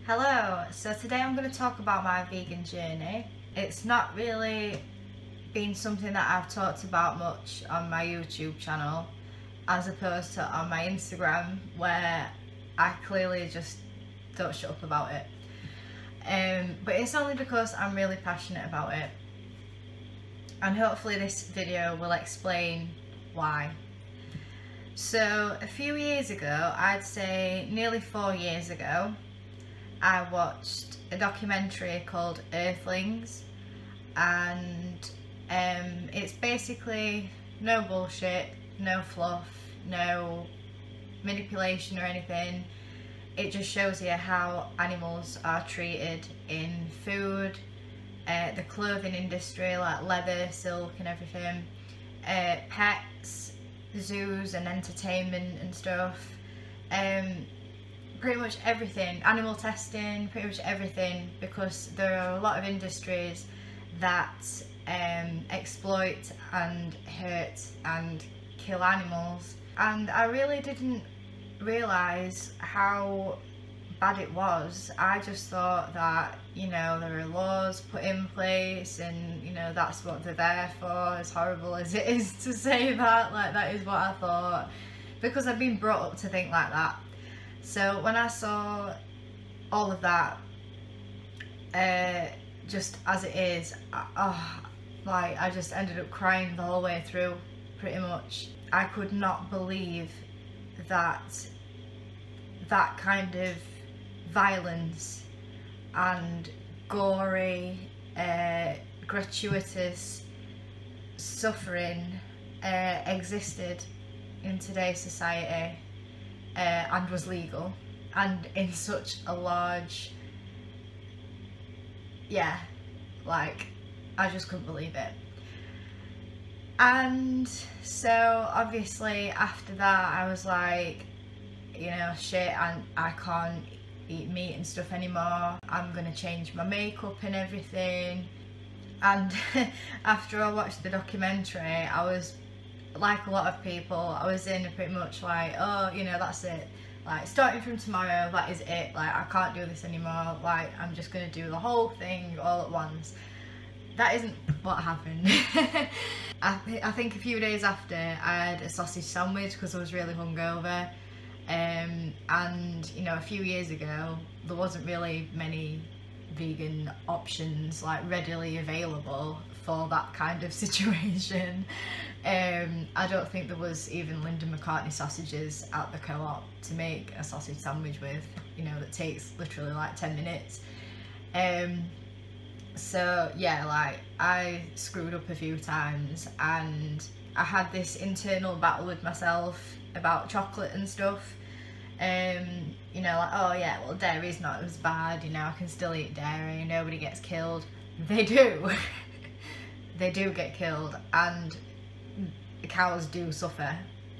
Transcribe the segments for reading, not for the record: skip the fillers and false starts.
Hello, so today I'm going to talk about my vegan journey. It's not really been something that I've talked about much on my YouTube channel as opposed to on my Instagram, where I clearly just don't shut up about it. But it's only because I'm really passionate about it, and hopefully this video will explain why. So a few years ago, I'd say nearly 4 years ago, I watched a documentary called Earthlings, and it's basically no bullshit, no fluff, no manipulation or anything. It just shows you how animals are treated in food, the clothing industry like leather, silk and everything, pets, zoos and entertainment and stuff, pretty much everything, animal testing, pretty much everything, because there are a lot of industries that exploit and hurt and kill animals, and I really didn't realise how bad it was. I just thought that, you know, there are laws put in place and, you know, that's what they're there for, as horrible as it is to say that, like that is what I thought, because I've been brought up to think like that. So when I saw all of that, just as it is, I just ended up crying the whole way through, pretty much. I could not believe that that kind of violence and gory, gratuitous suffering existed in today's society. And was legal, and in such a large, like, I just couldn't believe it. And so obviously after that I was like, you know, shit, I can't eat meat and stuff anymore, I'm gonna change my makeup and everything. And after I watched the documentary, I was like a lot of people, I was in pretty much like, oh, you know, that's it, like starting from tomorrow, that is it, like I can't do this anymore, like I'm just gonna do the whole thing all at once. That isn't what happened. I think a few days after I had a sausage sandwich because I was really hungover, and you know, a few years ago there wasn't really many vegan options like readily available for that kind of situation. I don't think there was even Linda McCartney sausages at the co-op to make a sausage sandwich with, you know, that takes literally like 10 minutes. So yeah, like I screwed up a few times, and I had this internal battle with myself about chocolate and stuff. You know, like, oh yeah, well, dairy's not as bad, you know, I can still eat dairy, nobody gets killed. They do. They do get killed, and cows do suffer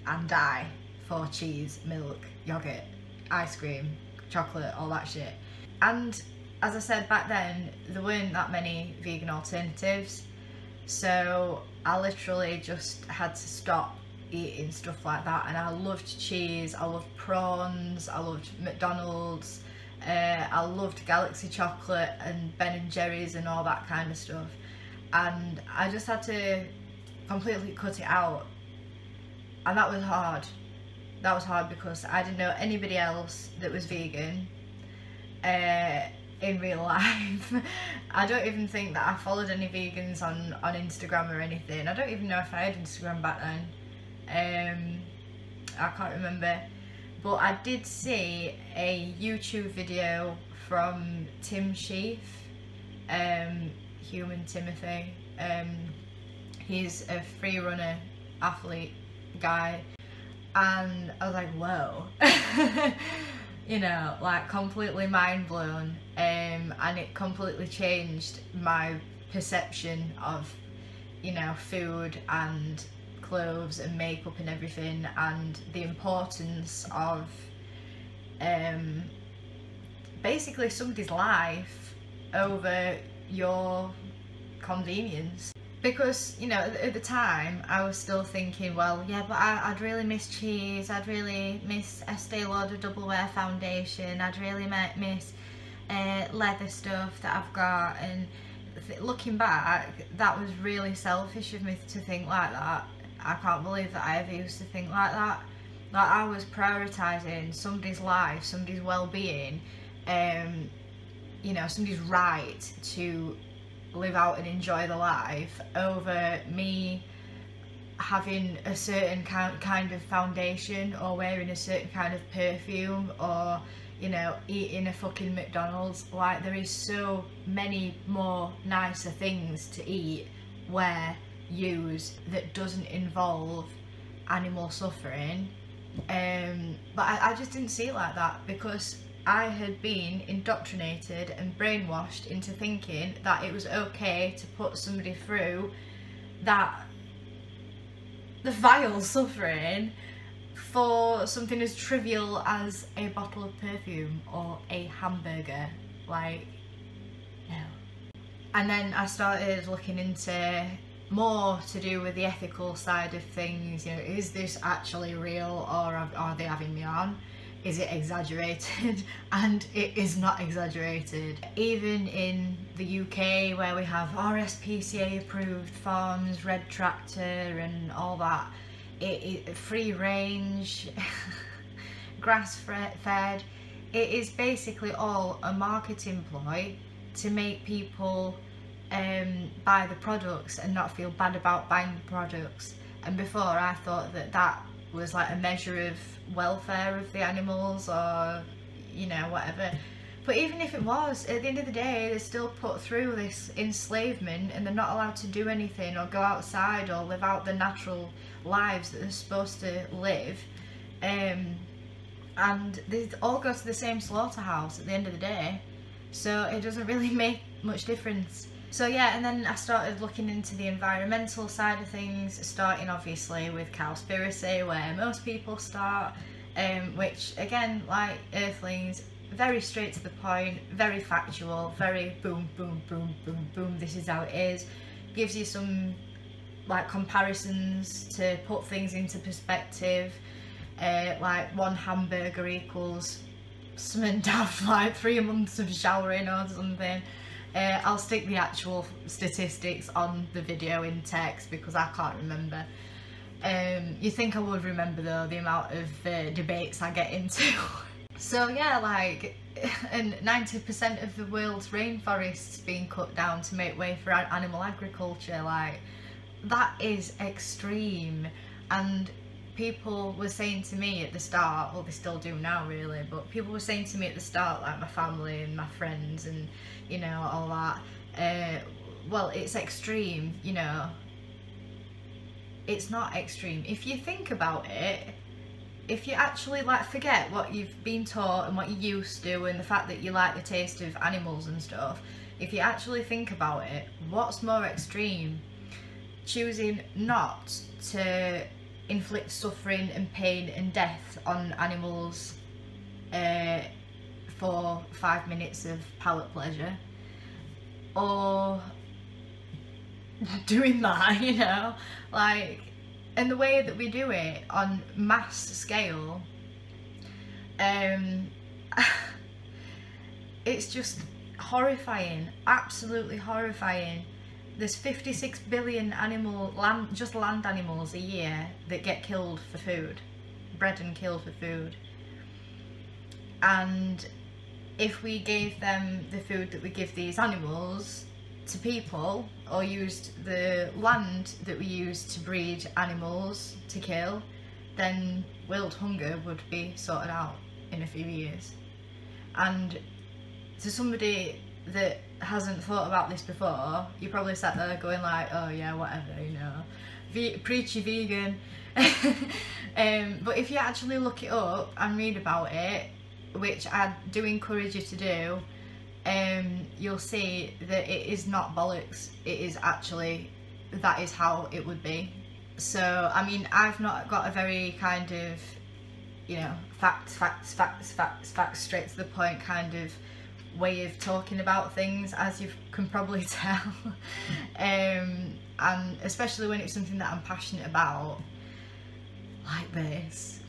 and die for cheese, milk, yogurt, ice cream, chocolate, all that shit. And as I said back then, there weren't that many vegan alternatives, so I literally just had to stop eating stuff like that. And I loved cheese, I loved prawns, I loved McDonald's, I loved Galaxy chocolate and Ben & Jerry's and all that kind of stuff, and I just had to completely cut it out. And that was hard. That was hard because I didn't know anybody else that was vegan in real life. I don't even think that I followed any vegans on Instagram or anything. I don't even know if I had Instagram back then. I can't remember. But I did see a YouTube video from Tim Sheaf, Human Timothy. He's a free runner, athlete guy, and I was like, whoa. You know, like completely mind blown, and it completely changed my perception of, you know, food and clothes and makeup and everything, and the importance of basically somebody's life over your convenience. because, you know, at the time I was still thinking, well, yeah, but I'd really miss cheese, I'd really miss Estee Lauder Double Wear foundation, I'd really miss leather stuff that I've got. And looking back, that was really selfish of me to think like that. I can't believe that I ever used to think like that. Like, I was prioritising somebody's life, somebody's well-being, you know, somebody's right to live out and enjoy the life over me having a certain kind of foundation, or wearing a certain kind of perfume, or, you know, eating a fucking McDonald's. Like, there is so many more nicer things to eat, wear, use, that doesn't involve animal suffering. But I just didn't see it like that, because I had been indoctrinated and brainwashed into thinking that it was okay to put somebody through that, the vile suffering, for something as trivial as a bottle of perfume or a hamburger. Like, no. And then I started looking into more to do with the ethical side of things. You know, is this actually real, or are they having me on? Is it exaggerated? And it is not exaggerated. Even in the UK, where we have RSPCA approved farms, red tractor and all that, free range, grass fed, it is basically all a marketing ploy to make people buy the products and not feel bad about buying the products. And before, I thought that that was like a measure of welfare of the animals, or, you know, whatever. But even if it was, at the end of the day, they're still put through this enslavement, and they're not allowed to do anything or go outside or live out the natural lives that they're supposed to live. And they all go to the same slaughterhouse at the end of the day, so it doesn't really make much difference. So yeah, and then I started looking into the environmental side of things, starting obviously with cowspiracy, where most people start, which again, like Earthlings, very straight to the point, very factual, very boom, boom, boom, boom, boom, this is how it is. Gives you some like comparisons to put things into perspective, like one hamburger equals something daft like 3 months of showering or something. I'll stick the actual statistics on the video in text, because I can't remember. You think I would remember though, the amount of debates I get into. So yeah, like, and 90% of the world's rainforests being cut down to make way for animal agriculture. Like, that is extreme. And people were saying to me at the start, well, they still do now really, but people were saying to me at the start, like my family and my friends and, you know, all that, well, it's extreme. You know, it's not extreme. If you think about it, if you actually, like, forget what you've been taught and what you used to and the fact that you like the taste of animals and stuff, if you actually think about it, what's more extreme? Choosing not to inflict suffering and pain and death on animals for 5 minutes of palate pleasure, or doing that, you know, like, and the way that we do it on mass scale, it's just horrifying, absolutely horrifying. There's 56 billion land animals a year that get killed for food, bred and killed for food. And if we gave them the food that we give these animals to people, or used the land that we use to breed animals to kill, then world hunger would be sorted out in a few years. And to somebody that hasn't thought about this before, you probably sat there going like, oh yeah, whatever, you know, preachy vegan. But if you actually look it up and read about it, which I do encourage you to do, you'll see that it is not bollocks. It is actually, that is how it would be. So, I mean, I've not got a very kind of, you know, facts, straight to the point kind of way of talking about things, as you can probably tell. and especially when it's something that I'm passionate about, like this.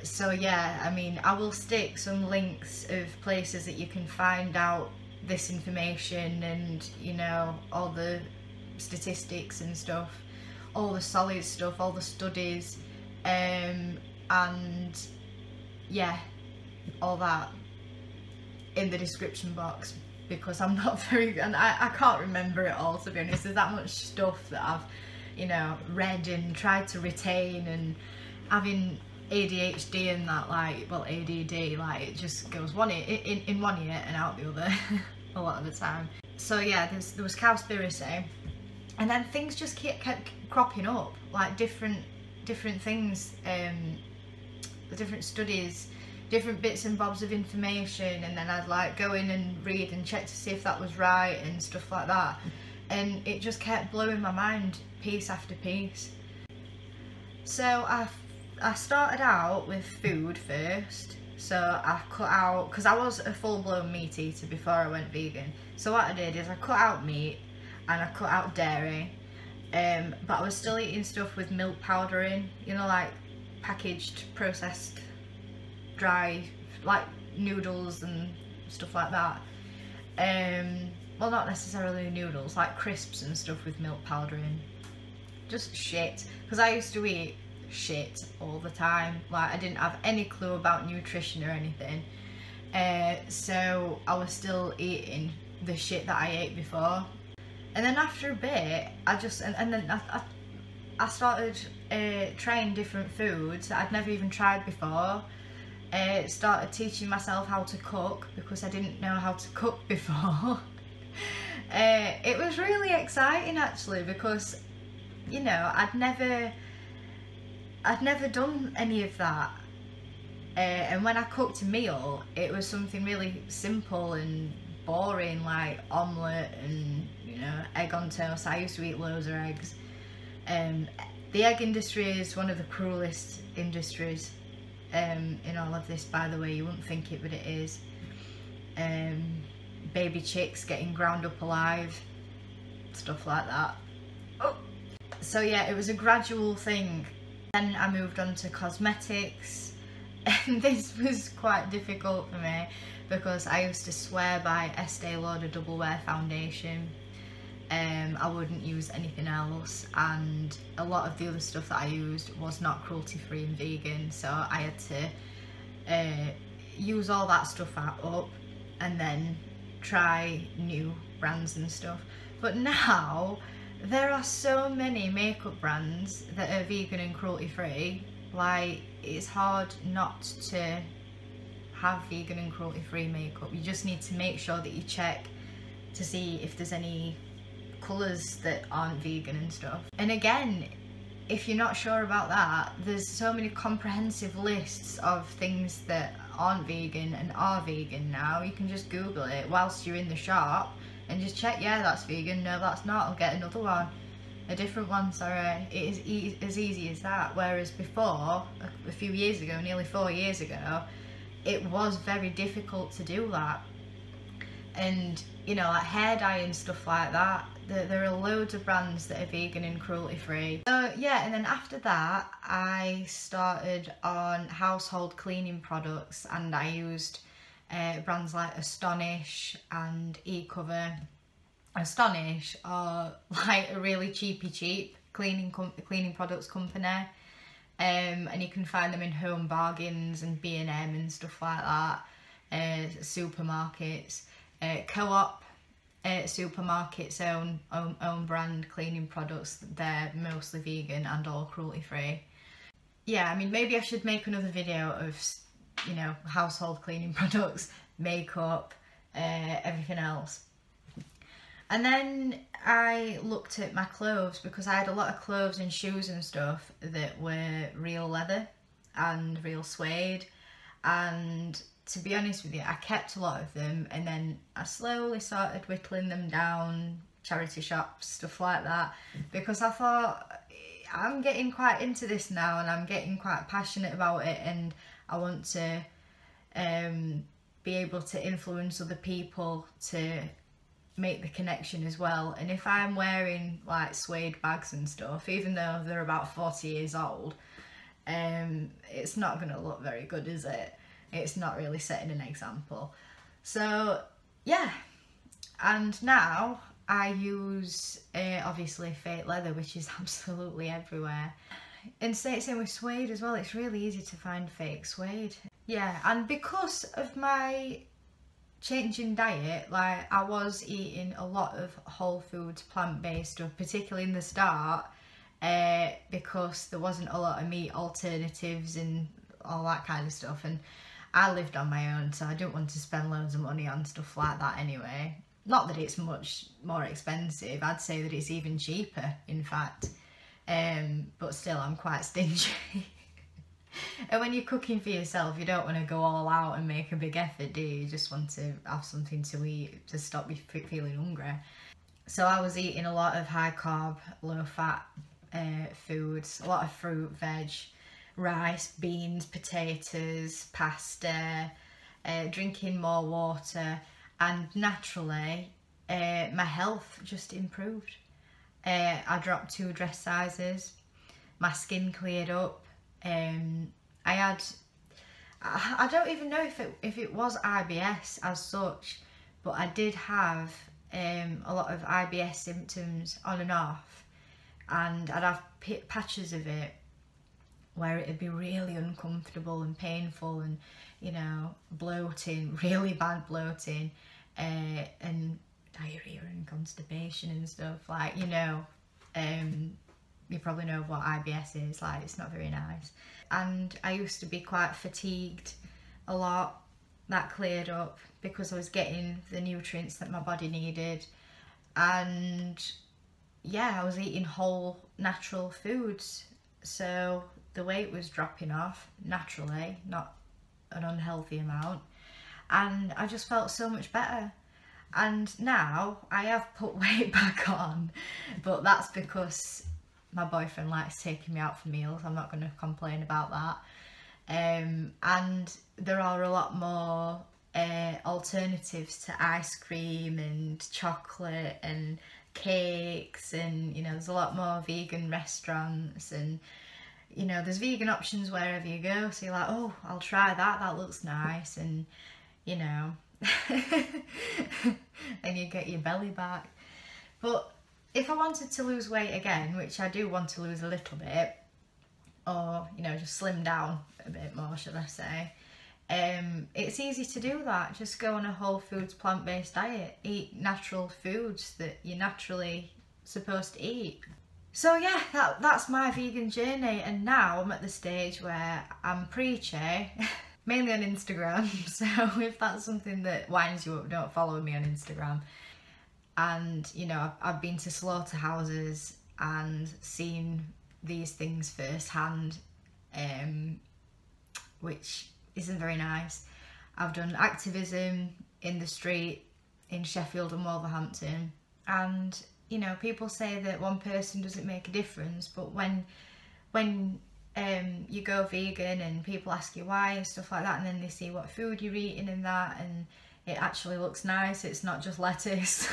So yeah, I mean, I will stick some links of places that you can find out this information, and you know, all the statistics and stuff, all the solid stuff, all the studies, and yeah, all that in the description box, because I'm not very, and I can't remember it all, to be honest. There's that much stuff that I've, you know, read and tried to retain, and having ADHD and that, like, well, ADD, like, it just goes in one ear and out the other a lot of the time. So yeah, there was Cowspiracy, and then things just kept cropping up, like different things, different studies, different bits and bobs of information, and then I'd like go in and read and check to see if that was right and stuff like that, and it just kept blowing my mind piece after piece. So I started out with food first. So I cut out, because I was a full-blown meat eater before I went vegan, so what I did is I cut out meat and I cut out dairy, but I was still eating stuff with milk powder in, you know, like packaged, processed, dry, like noodles and stuff like that. Well, not necessarily noodles, like crisps and stuff with milk powder in. Just shit, because I used to eat shit all the time. Like, I didn't have any clue about nutrition or anything, so I was still eating the shit that I ate before. And then after a bit, I started trying different foods that I'd never even tried before. Started teaching myself how to cook, because I didn't know how to cook before. It was really exciting actually, because, you know, I'd never done any of that, and when I cooked a meal, it was something really simple and boring, like omelette and, you know, egg on toast. I used to eat loads of eggs. The egg industry is one of the cruelest industries in all of this, by the way. You wouldn't think it, but it is. Baby chicks getting ground up alive, stuff like that. Oh. So yeah, it was a gradual thing. Then I moved on to cosmetics, and this was quite difficult for me, because I used to swear by Estee Lauder Double Wear foundation. I wouldn't use anything else, and a lot of the other stuff that I used was not cruelty free and vegan, so I had to use all that stuff up and then try new brands and stuff. But now there are so many makeup brands that are vegan and cruelty free, like, it's hard not to have vegan and cruelty free makeup. You just need to make sure that you check to see if there's any colours that aren't vegan and stuff. And again, if you're not sure about that, there's so many comprehensive lists of things that aren't vegan and are vegan now. You can just Google it whilst you're in the shop and just check, yeah, that's vegan, no, that's not, I'll get another one, a different one, sorry. It is as easy as that. Whereas before, a few years ago, nearly 4 years ago, it was very difficult to do that. And, you know, like hair dye and stuff like that, there are loads of brands that are vegan and cruelty free. So yeah, and then after that I started on household cleaning products, and I used brands like Astonish and eCover. Astonish are like a really cheap cleaning products company, and you can find them in Home Bargains and B&M and stuff like that, supermarkets. Co-op supermarkets own brand cleaning products. They're mostly vegan and all cruelty free. Yeah, I mean, maybe I should make another video of, you know, household cleaning products, makeup, everything else. And then I looked at my clothes, because I had a lot of clothes and shoes and stuff that were real leather and real suede, and to be honest with you, I kept a lot of them, and then I slowly started whittling them down, charity shops, stuff like that, because I thought, I'm getting quite into this now and I'm getting quite passionate about it, and I want to be able to influence other people to make the connection as well. And if I'm wearing like suede bags and stuff, even though they're about 40 years old, it's not going to look very good, is it? It's not really setting an example. So yeah, and now I use obviously fake leather, which is absolutely everywhere. And same with suede as well. It's really easy to find fake suede. Yeah, and because of my change in diet, like I was eating a lot of whole foods, plant-based stuff, particularly in the start, because there wasn't a lot of meat alternatives and all that kind of stuff, and I lived on my own, so I didn't want to spend loads of money on stuff like that anyway. Not that it's much more expensive, I'd say that it's even cheaper, in fact, but still I'm quite stingy. And when you're cooking for yourself, you don't want to go all out and make a big effort, do you? You just want to have something to eat to stop you feeling hungry. So I was eating a lot of high carb, low fat foods, a lot of fruit, veg, rice, beans, potatoes, pasta, drinking more water, and naturally my health just improved. I dropped 2 dress sizes, my skin cleared up. I don't even know if it was IBS as such, but I did have a lot of IBS symptoms on and off, and I'd have patches of it where it'd be really uncomfortable and painful, and you know, bloating, really bad bloating, and diarrhea and constipation and stuff, like, you know, you probably know what IBS is, like it's not very nice. And I used to be quite fatigued a lot. That cleared up because I was getting the nutrients that my body needed. And yeah, I was eating whole natural foods, so the weight was dropping off naturally, not an unhealthy amount, and I just felt so much better. And now I have put weight back on, but that's because my boyfriend likes taking me out for meals. I'm not going to complain about that. And there are a lot more alternatives to ice cream and chocolate and cakes, and you know, there's a lot more vegan restaurants, and you know, there's vegan options wherever you go, so you're like, oh, I'll try that, that looks nice, and you know, and you get your belly back. But if I wanted to lose weight again, which I do want to lose a little bit, or you know, just slim down a bit more, should I say, it's easy to do that. Just go on a whole foods, plant-based diet, eat natural foods that you're naturally supposed to eat. So yeah, that's my vegan journey, and now I'm at the stage where I'm preachy, mainly on Instagram, so if that's something that winds you up, don't follow me on Instagram. And you know, I've been to slaughterhouses and seen these things firsthand, which isn't very nice. I've done activism in the street in Sheffield and Wolverhampton, and you know, people say that one person doesn't make a difference, but when you go vegan and people ask you why and stuff like that, and then they see what food you're eating and that, and it actually looks nice, it's not just lettuce,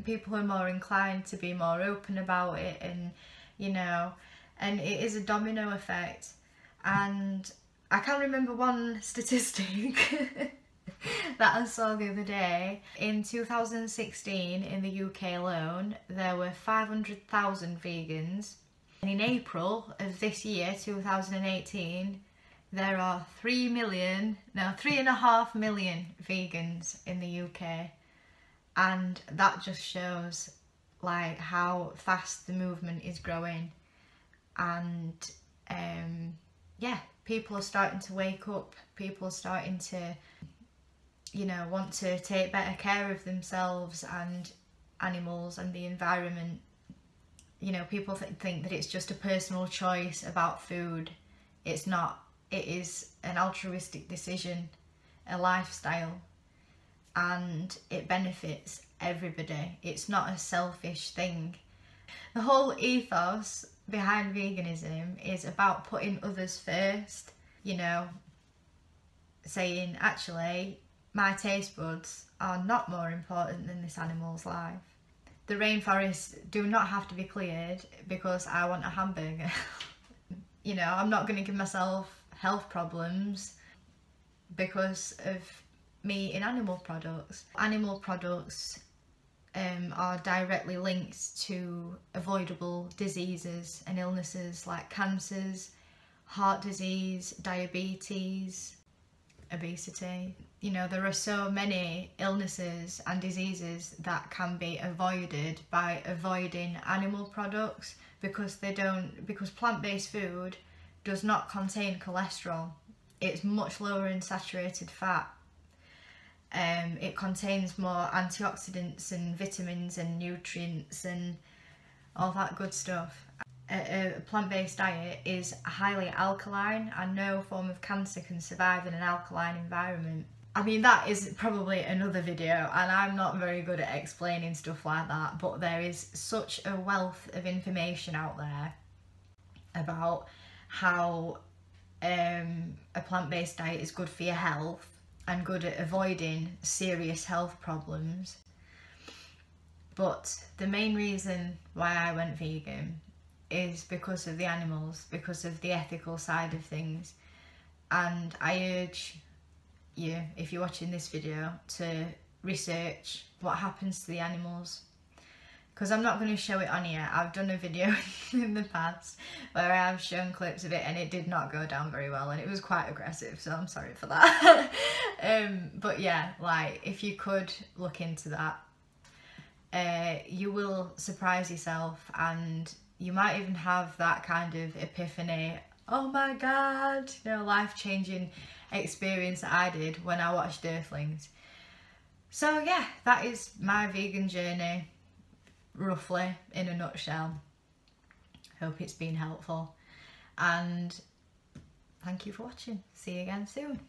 people are more inclined to be more open about it, and you know, and it is a domino effect. And I can't remember one statistic that I saw the other day. In 2016 in the UK alone, there were 500,000 vegans, and in April of this year, 2018, there are 3.5 million vegans in the UK, and that just shows like how fast the movement is growing. And yeah, people are starting to wake up, people are starting to, you know, want to take better care of themselves and animals and the environment. You know, people think that it's just a personal choice about food. It's not. It is an altruistic decision, a lifestyle, and it benefits everybody. It's not a selfish thing. The whole ethos behind veganism is about putting others first, you know, saying actually my taste buds are not more important than this animal's life. The rainforests do not have to be cleared because I want a hamburger. You know, I'm not going to give myself health problems because of me eating animal products. Animal products are directly linked to avoidable diseases and illnesses like cancers, heart disease, diabetes, obesity. You know, there are so many illnesses and diseases that can be avoided by avoiding animal products because plant-based food does not contain cholesterol. It's much lower in saturated fat. It contains more antioxidants and vitamins and nutrients and all that good stuff. A plant-based diet is highly alkaline, and no form of cancer can survive in an alkaline environment. I mean, that is probably another video, and I'm not very good at explaining stuff like that, but there is such a wealth of information out there about how a plant-based diet is good for your health and good at avoiding serious health problems. But the main reason why I went vegan is because of the animals, because of the ethical side of things. And I urge you, if you're watching this video, to research what happens to the animals, because I'm not going to show it on here. I've done a video in the past where I have shown clips of it and it did not go down very well, and it was quite aggressive, so I'm sorry for that. But yeah, like, if you could look into that, you will surprise yourself, and you might even have that kind of epiphany, oh my god, you know, life-changing experience that I did when I watched Earthlings. So yeah, that is my vegan journey, roughly, in a nutshell. Hope it's been helpful, and thank you for watching. See you again soon.